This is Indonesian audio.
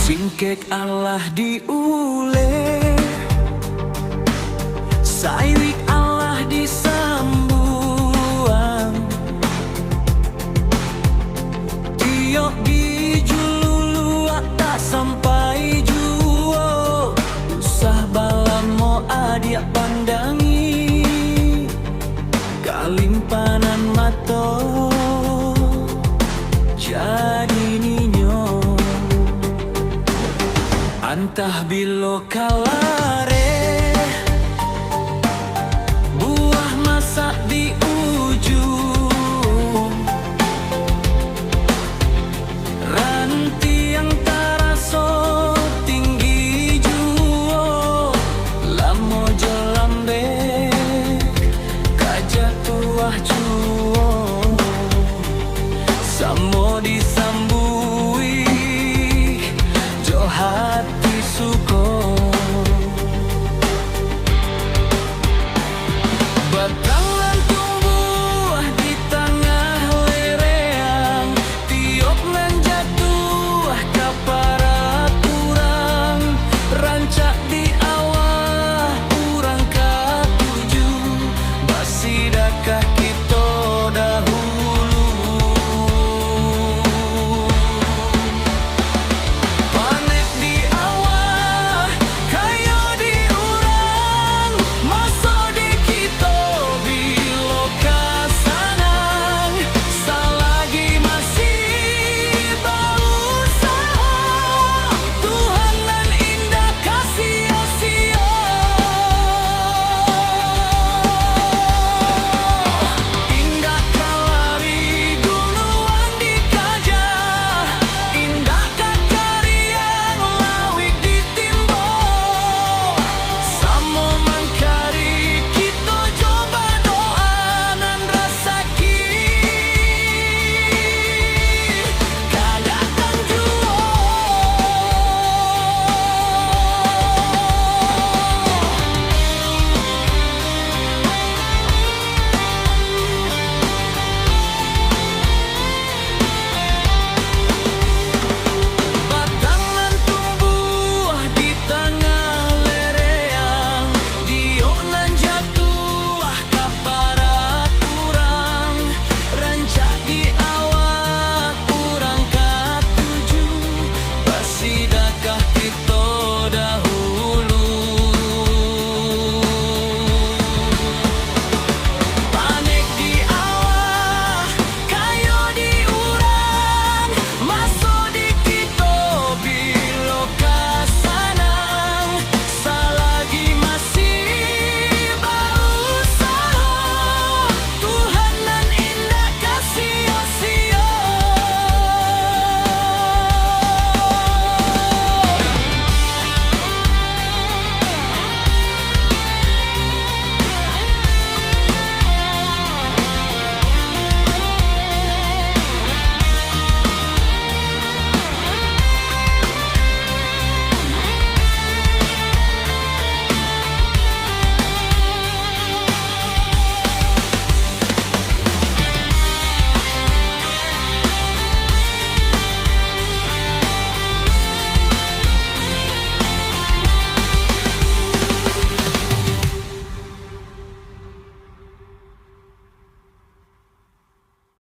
Singkek Allah diule, saiwik Allah disambuang, tiok di jululu tak sampai juo, usah balamo adia pandangi, kalimpanan mato jadi ninyo. Antah bilo kalare, buah masak di ujung, ranti yang taraso tinggi juo, lamo jolambe kaja tuah juo, samo disambui jo hati suko. Batangan tumbuh di tengah lereang, tiop nan jatuh kapara kurang, rancak di awal kurang katuju, basidakah